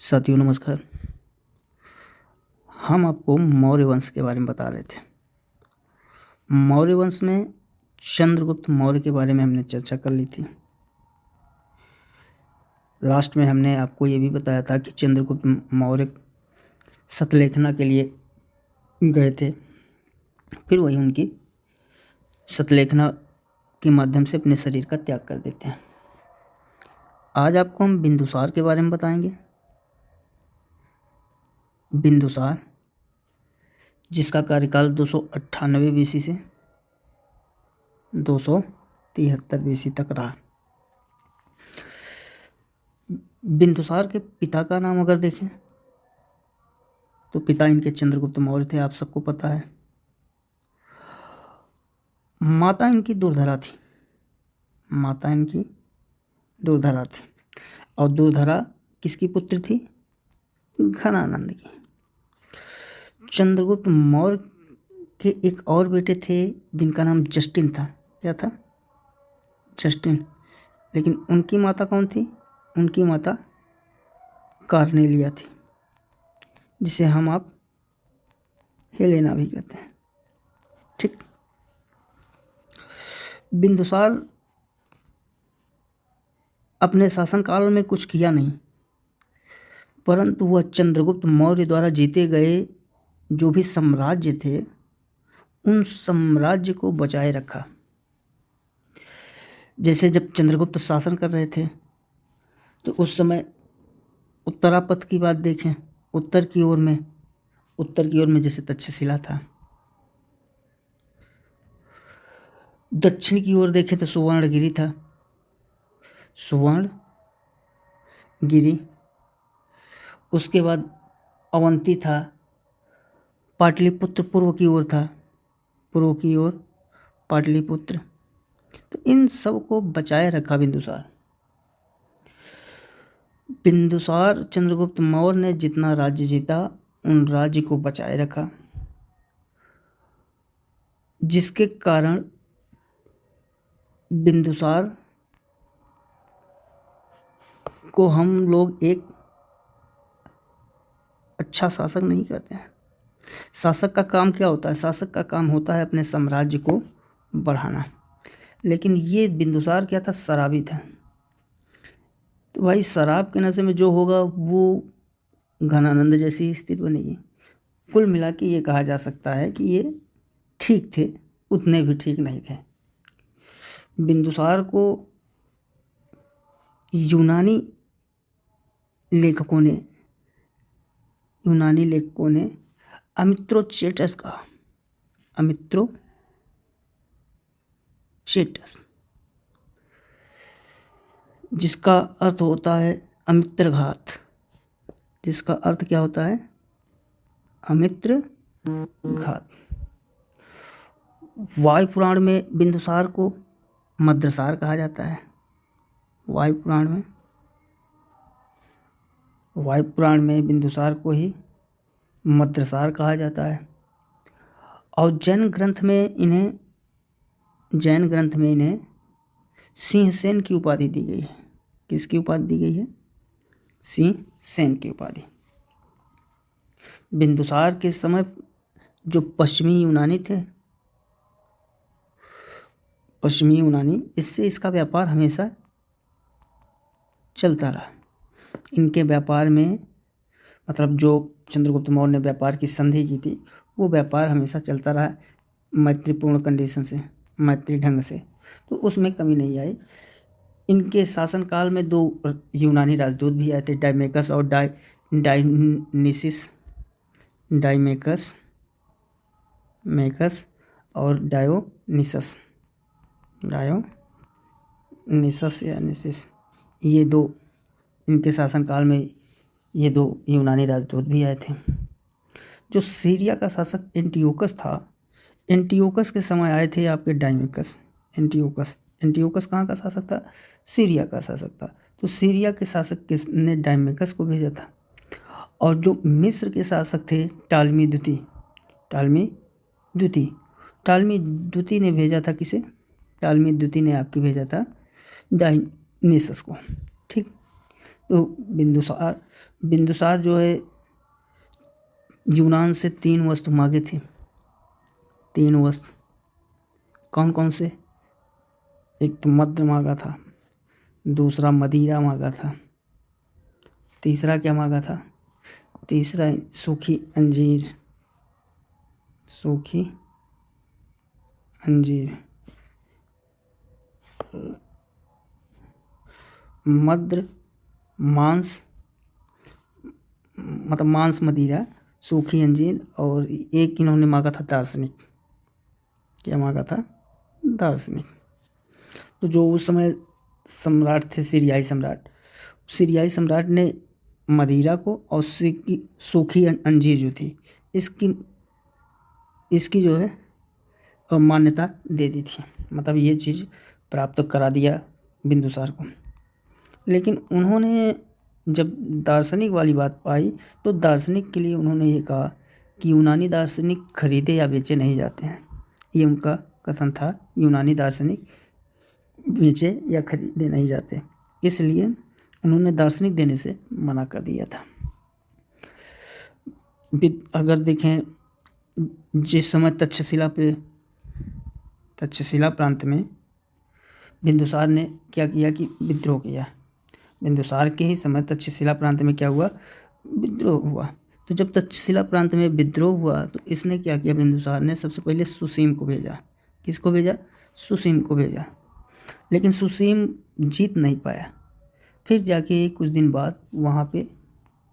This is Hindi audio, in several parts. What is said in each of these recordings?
साथियों नमस्कार। हम आपको मौर्य वंश के बारे में बता रहे थे। मौर्य वंश में चंद्रगुप्त मौर्य के बारे में हमने चर्चा कर ली थी। लास्ट में हमने आपको ये भी बताया था कि चंद्रगुप्त मौर्य शतलेखना के लिए गए थे, फिर वही उनकी शतलेखना के माध्यम से अपने शरीर का त्याग कर देते हैं। आज आपको हम बिंदुसार के बारे में बताएंगे। बिंदुसार जिसका कार्यकाल 298 BC से 273 BC तक रहा। बिंदुसार के पिता का नाम अगर देखें तो पिता इनके चंद्रगुप्त मौर्य थे, आप सबको पता है। माता इनकी दुर्धरा थी। माता इनकी दुर्धरा थी और दुर्धरा किसकी पुत्र थी? घनानंद की। चंद्रगुप्त मौर्य के एक और बेटे थे जिनका नाम जस्टिन था। क्या था? जस्टिन। लेकिन उनकी माता कौन थी? उनकी माता कार्नेलिया थी, जिसे हम आप हेलेना भी कहते हैं। ठीक। बिंदुसार अपने शासनकाल में कुछ किया नहीं, परंतु वह चंद्रगुप्त मौर्य द्वारा जीते गए जो भी साम्राज्य थे उन साम्राज्य को बचाए रखा। जैसे जब चंद्रगुप्त शासन कर रहे थे तो उस समय उत्तरापथ की बात देखें, उत्तर की ओर में जैसे तक्षशिला था। दक्षिण की ओर देखें तो सुवर्णगिरी था। सुवर्णगिरी, उसके बाद अवंती था। पाटलिपुत्र पूर्व की ओर था, पूर्व की ओर पाटलिपुत्र। तो इन सब को बचाए रखा बिंदुसार चंद्रगुप्त मौर्य ने जितना राज्य जीता उन राज्य को बचाए रखा, जिसके कारण बिंदुसार को हम लोग एक अच्छा शासक नहीं कहते हैं। शासक का काम क्या होता है? शासक का काम होता है अपने साम्राज्य को बढ़ाना। लेकिन ये बिंदुसार क्या था? शराबी था। तो भाई शराब के नशे में जो होगा वो घनानंद जैसी स्थिति बनेगी। कुल मिला के ये कहा जा सकता है कि ये ठीक थे, उतने भी ठीक नहीं थे। बिंदुसार को यूनानी लेखकों ने अमित्रोचेटस कहा। अमित्रोचेटस, जिसका अर्थ होता है अमित्रघात। जिसका अर्थ क्या होता है? अमित्रघात। वायु पुराण में बिंदुसार को मद्रसार कहा जाता है। वायु पुराण में बिंदुसार को ही मद्रसार कहा जाता है। और जैन ग्रंथ में इन्हें सिंहसेन की उपाधि दी गई है। किसकी उपाधि दी गई है? सिंहसेन की उपाधि। बिंदुसार के समय जो पश्चिमी यूनानी इससे इसका व्यापार हमेशा चलता रहा। इनके व्यापार में मतलब जो चंद्रगुप्त मौर्य ने व्यापार की संधि की थी वो व्यापार हमेशा चलता रहा, मैत्रीपूर्ण कंडीशन से, मैत्री ढंग से, तो उसमें कमी नहीं आई। इनके शासनकाल में 2 यूनानी राजदूत भी आए थे, डायमेकस और डायमेकस और डायोनिसस या निसिस। ये 2 इनके शासनकाल में ये 2 यूनानी राजदूत भी आए थे। जो सीरिया का शासक एंटियोकस था, एंटियोकस के समय आए थे आपके डायमेकस। एंटियोकस कहाँ का शासक था? सीरिया का शासक था। तो सीरिया के शासक ने डायमेकस को भेजा था। और जो मिस्र के शासक थे टालमी द्वितीय ने भेजा था। किसे? टालमी द्वितीय ने आपकी भेजा था डायनिसस को। ठीक। तो बिंदुसार बिंदुसार जो है यूनान से 3 वस्तु मांगे थे। 3 वस्तु कौन कौन से? एक तो मद्य मांगा था, दूसरा मदिरा मांगा था, तीसरा क्या मांगा था? तीसरा सूखी अंजीर। सूखी अंजीर। मद्र, मांस, मतलब मांस मदिरा, सूखी अंजीर, और एक इन्होंने मांगा था दार्शनिक। क्या मांगा था? दार्शनिक। तो जो उस समय सम्राट थे, सीरियाई सम्राट ने मदिरा को और सूखी अंजीर जो थी इसकी इसकी जो है मान्यता दे दी थी, मतलब ये चीज़ प्राप्त करा दिया बिंदुसार को। लेकिन उन्होंने जब दार्शनिक वाली बात पाई तो दार्शनिक के लिए उन्होंने ये कहा कि यूनानी दार्शनिक खरीदे या बेचे नहीं जाते हैं। ये उनका कथन था, यूनानी दार्शनिक बेचे या खरीदे नहीं जाते, इसलिए उन्होंने दार्शनिक देने से मना कर दिया था। अगर देखें जिस समय तक्षशिला प्रांत में बिंदुसार ने क्या किया कि विद्रोह किया। बिंदुसार के ही समय तक्षशिला प्रांत में क्या हुआ? विद्रोह हुआ। तो जब तक्षशिला प्रांत में विद्रोह हुआ तो इसने क्या किया? बिंदुसार ने सबसे पहले सुसीम को भेजा। किसको भेजा? सुसीम को भेजा। लेकिन सुसीम जीत नहीं पाया। फिर जाके कुछ दिन बाद वहाँ पे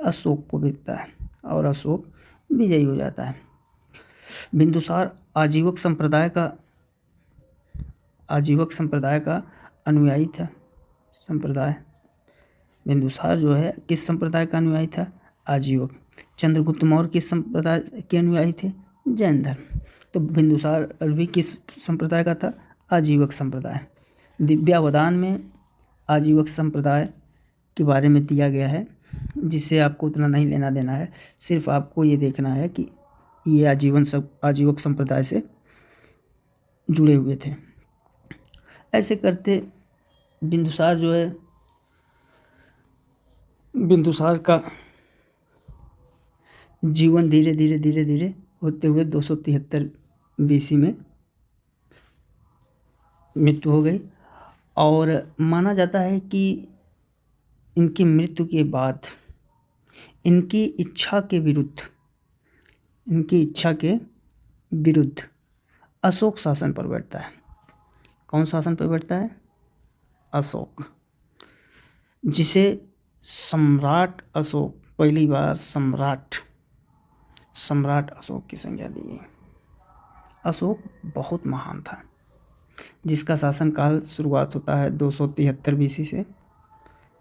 अशोक को भेजता है और अशोक विजयी हो जाता है। बिंदुसार आजीवक संप्रदाय का अनुयायी था। बिंदुसार जो है किस संप्रदाय का अनुयायी था? आजीवक। चंद्रगुप्त मौर्य किस संप्रदाय के अनुयायी थे? जैन धर्म। तो बिंदुसार भी किस संप्रदाय का था? आजीवक संप्रदाय। दिव्यावदान में आजीवक संप्रदाय के बारे में दिया गया है, जिससे आपको उतना नहीं लेना देना है, सिर्फ आपको ये देखना है कि ये आजीवक संप्रदाय से जुड़े हुए थे। ऐसे करते बिंदुसार का जीवन धीरे धीरे होते हुए 273 BC में मृत्यु हो गई। और माना जाता है कि इनकी मृत्यु के बाद इनकी इच्छा के विरुद्ध अशोक शासन पर बैठता है। कौन शासन पर बैठता है? अशोक, जिसे सम्राट अशोक, पहली बार सम्राट अशोक की संज्ञा दी गई। अशोक बहुत महान था, जिसका शासनकाल शुरुआत होता है 273 BC से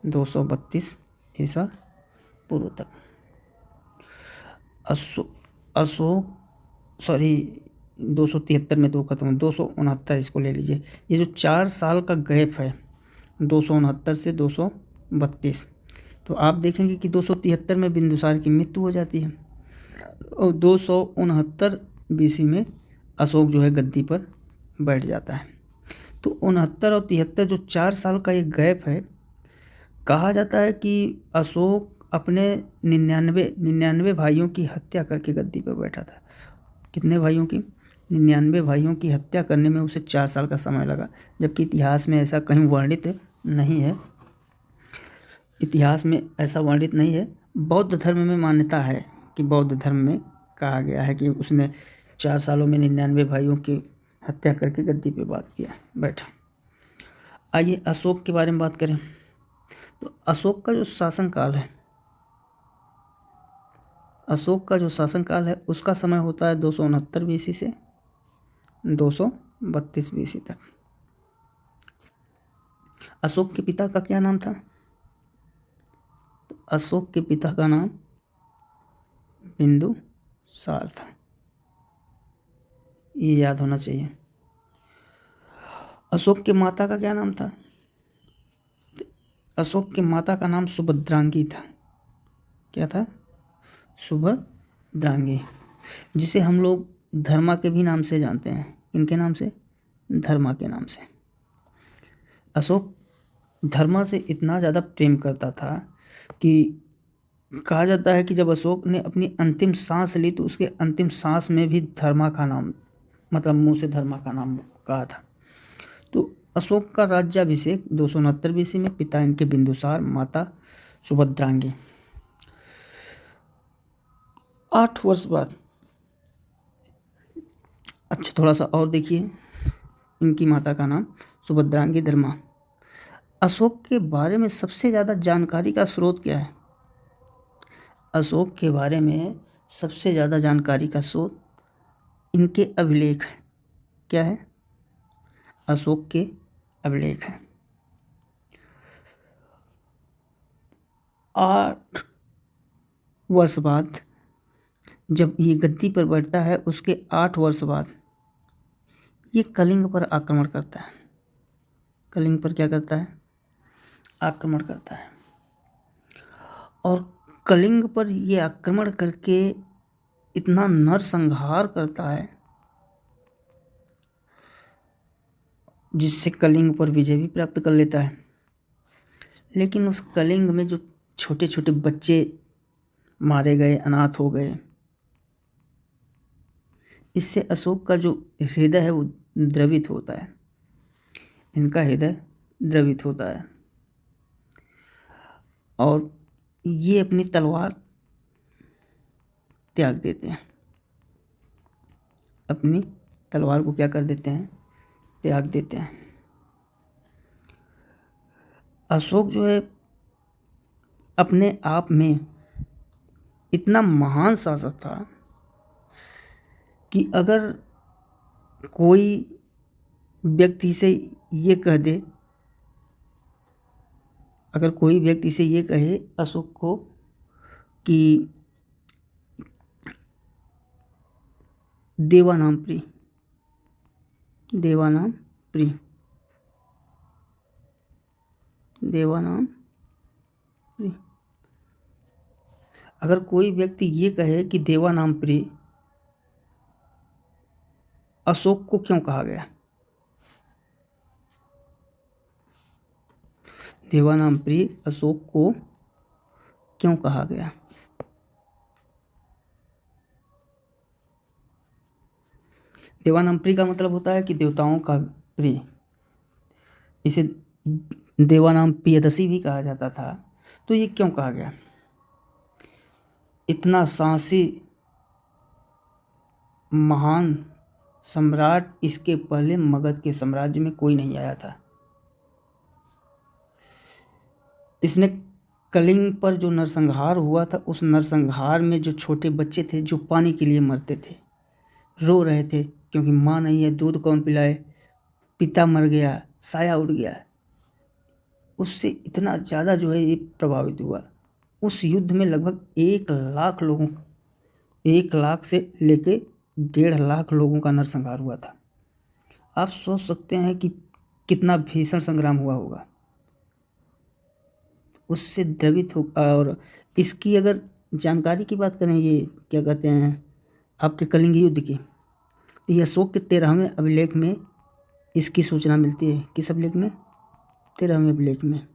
232 ईसा पूर्व तक। अशोक 273 में तो खत्म, 269 इसको ले लीजिए। ये जो 4 साल का गैप है 269 से 232, तो आप देखेंगे कि 273 में बिंदुसार की मृत्यु हो जाती है और 269 BC में अशोक जो है गद्दी पर बैठ जाता है। तो 69 और 73 जो 4 साल का एक गैप है, कहा जाता है कि अशोक अपने 99 भाइयों की हत्या करके गद्दी पर बैठा था। कितने भाइयों की? 99 भाइयों की हत्या करने में उसे 4 साल का समय लगा, जबकि इतिहास में ऐसा कहीं वर्णित नहीं है। बौद्ध धर्म में मान्यता है कि बौद्ध धर्म में कहा गया है कि उसने 4 सालों में 99 भाइयों की हत्या करके गद्दी पे बैठा। आइए अशोक के बारे में बात करें। तो अशोक का जो शासनकाल है उसका समय होता है 269 BC से 232 BC तक। अशोक के पिता का क्या नाम था? तो अशोक के पिता का नाम बिंदुसार था, ये याद होना चाहिए। अशोक के माता का क्या नाम था? अशोक के माता का नाम सुभद्रांगी था। क्या था? सुभद्रांगी, जिसे हम लोग धर्मा के भी नाम से जानते हैं। इनके नाम से? धर्मा के नाम से। अशोक धर्मा से इतना ज़्यादा प्रेम करता था कि कहा जाता है कि जब अशोक ने अपनी अंतिम सांस ली तो उसके अंतिम सांस में भी धर्मा का नाम, मतलब मुंह से धर्मा का नाम कहा था। तो अशोक का राज्याभिषेक 269 BC में, पिता इनके बिंदुसार, माता सुभद्रांगी। 8 वर्ष बाद, अच्छा थोड़ा सा और देखिए, इनकी माता का नाम सुभद्रांगी धर्मा। अशोक के बारे में सबसे ज़्यादा जानकारी का स्रोत क्या है? अशोक के बारे में सबसे ज़्यादा जानकारी का स्रोत इनके अभिलेख है। क्या है? अशोक के अभिलेख हैं। 8 वर्ष बाद जब ये गद्दी पर बैठता है, उसके 8 वर्ष बाद ये कलिंग पर आक्रमण करता है। कलिंग पर क्या करता है? आक्रमण करता है। और कलिंग पर ये आक्रमण करके इतना नरसंहार करता है जिससे कलिंग पर विजय भी प्राप्त कर लेता है। लेकिन उस कलिंग में जो छोटे छोटे बच्चे मारे गए, अनाथ हो गए, इससे अशोक का जो हृदय है वो द्रवित होता है। इनका हृदय द्रवित होता है और ये अपनी तलवार त्याग देते हैं। अपनी तलवार को क्या कर देते हैं? त्याग देते हैं। अशोक जो है अपने आप में इतना महान शासक था कि अगर कोई व्यक्ति से ये कह दे, अगर कोई व्यक्ति से ये कहे अशोक को कि देवानाम प्रिय, अगर कोई व्यक्ति ये कहे कि देवानाम प्रिय अशोक को क्यों कहा गया? देवानाम प्रिय अशोक को क्यों कहा गया? देवानाम प्रिय का मतलब होता है कि देवताओं का प्रिय। इसे देवानाम प्रियदर्शी भी कहा जाता था। तो ये क्यों कहा गया? इतना साहसी महान सम्राट इसके पहले मगध के साम्राज्य में कोई नहीं आया था। इसने कलिंग पर जो नरसंहार हुआ था, उस नरसंहार में जो छोटे बच्चे थे जो पानी के लिए मरते थे, रो रहे थे क्योंकि माँ नहीं है, दूध कौन पिलाए, पिता मर गया, साया उड़ गया, उससे इतना ज़्यादा जो है ये प्रभावित हुआ। उस युद्ध में लगभग 1 लाख से लेके 1.5 लाख लोगों का नरसंहार हुआ था। आप सोच सकते हैं कि कितना भीषण संग्राम हुआ होगा। उससे द्रवित हो। और इसकी अगर जानकारी की बात करें, ये क्या कहते हैं आपके कलिंग युद्ध की, तो ये अशोक के 13वें अभिलेख में इसकी सूचना मिलती है। किस अभिलेख में? 13वें अभिलेख में।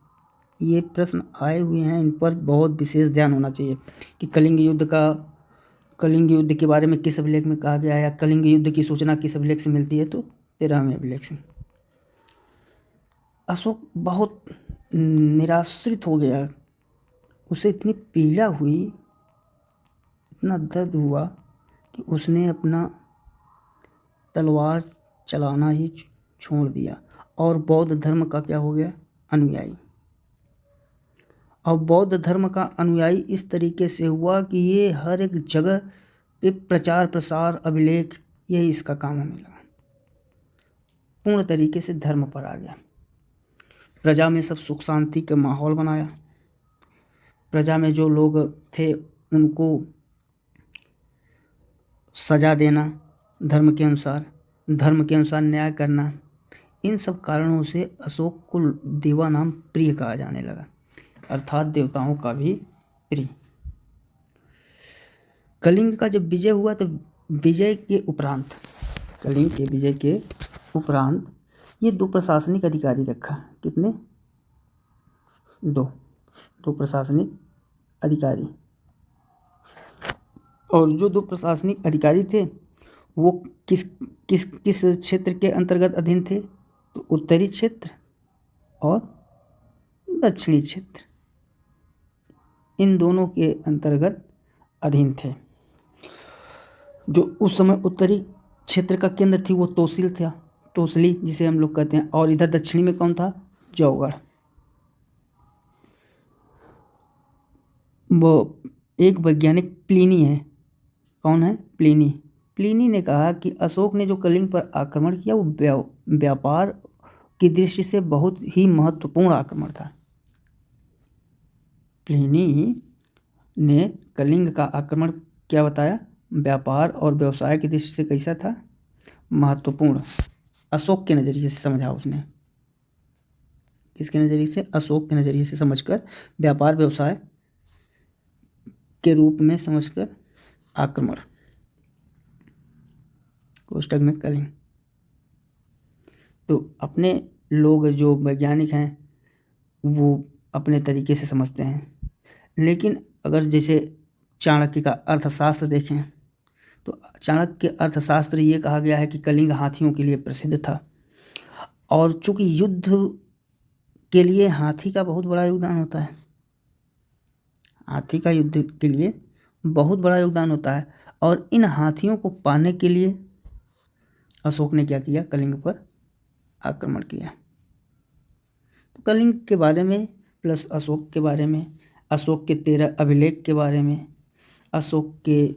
ये प्रश्न आए हुए हैं, इन पर बहुत विशेष ध्यान होना चाहिए कि कलिंग युद्ध के बारे में किस अभिलेख में कहा गया है, या कलिंग युद्ध की सूचना किस अभिलेख से मिलती है? तो 13वें अभिलेख से। अशोक बहुत निराश्रित हो गया, उसे इतनी पीड़ा हुई, इतना दर्द हुआ कि उसने अपना तलवार चलाना ही छोड़ दिया और बौद्ध धर्म का क्या हो गया? अनुयायी। और बौद्ध धर्म का अनुयायी इस तरीके से हुआ कि ये हर एक जगह पे प्रचार प्रसार, अभिलेख, यही इसका काम होने लगा। पूर्ण तरीके से धर्म पर आ गया। प्रजा में सब सुख शांति का माहौल बनाया। प्रजा में जो लोग थे उनको सजा देना, धर्म के अनुसार न्याय करना, इन सब कारणों से अशोक को देवानाम प्रिय कहा जाने लगा, अर्थात देवताओं का भी प्रिय। कलिंग का जब विजय हुआ तो कलिंग के विजय के उपरांत ये 2 प्रशासनिक अधिकारी रखा। कितने? 2 प्रशासनिक अधिकारी। और जो दो प्रशासनिक अधिकारी थे वो किस किस किस क्षेत्र के अंतर्गत अधीन थे? तो उत्तरी क्षेत्र और दक्षिणी क्षेत्र, इन दोनों के अंतर्गत अधीन थे। जो उस समय उत्तरी क्षेत्र का केंद्र थी वो तोसिल था, तोसली जिसे हम लोग कहते हैं, और इधर दक्षिणी में कौन था? जौगढ़। वो एक वैज्ञानिक प्लिनी है। कौन है? प्लिनी। प्लिनी ने कहा कि अशोक ने जो कलिंग पर आक्रमण किया वो व्यापार की दृष्टि से बहुत ही महत्वपूर्ण आक्रमण था। प्लिनी ने कलिंग का आक्रमण क्या बताया? व्यापार और व्यवसाय की दृष्टि से कैसा था? महत्वपूर्ण। अशोक के नज़रिए से समझा उसने। किसके नज़रिए से? अशोक के नज़रिए से समझकर, व्यापार व्यवसाय के रूप में समझकर आक्रमण। कोष्टक में कलिंग। तो अपने लोग जो वैज्ञानिक हैं वो अपने तरीके से समझते हैं, लेकिन अगर जैसे चाणक्य का अर्थशास्त्र देखें तो चाणक्य के अर्थशास्त्र ये कहा गया है कि कलिंग हाथियों के लिए प्रसिद्ध था, और चूंकि युद्ध के लिए हाथी का बहुत बड़ा योगदान होता है, हाथी का युद्ध के लिए बहुत बड़ा योगदान होता है, और इन हाथियों को पाने के लिए अशोक ने क्या किया? कलिंग पर आक्रमण किया। तो कलिंग के बारे में प्लस अशोक के बारे में, अशोक के 13 अभिलेख के बारे में, अशोक के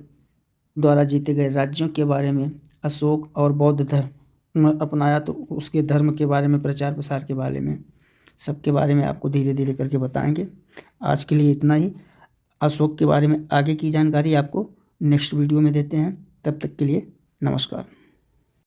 द्वारा जीते गए राज्यों के बारे में, अशोक और बौद्ध धर्म अपनाया तो उसके धर्म के बारे में, प्रचार प्रसार के बारे में, सबके बारे में आपको धीरे धीरे करके बताएंगे। आज के लिए इतना ही। अशोक के बारे में आगे की जानकारी आपको नेक्स्ट वीडियो में देते हैं। तब तक के लिए नमस्कार।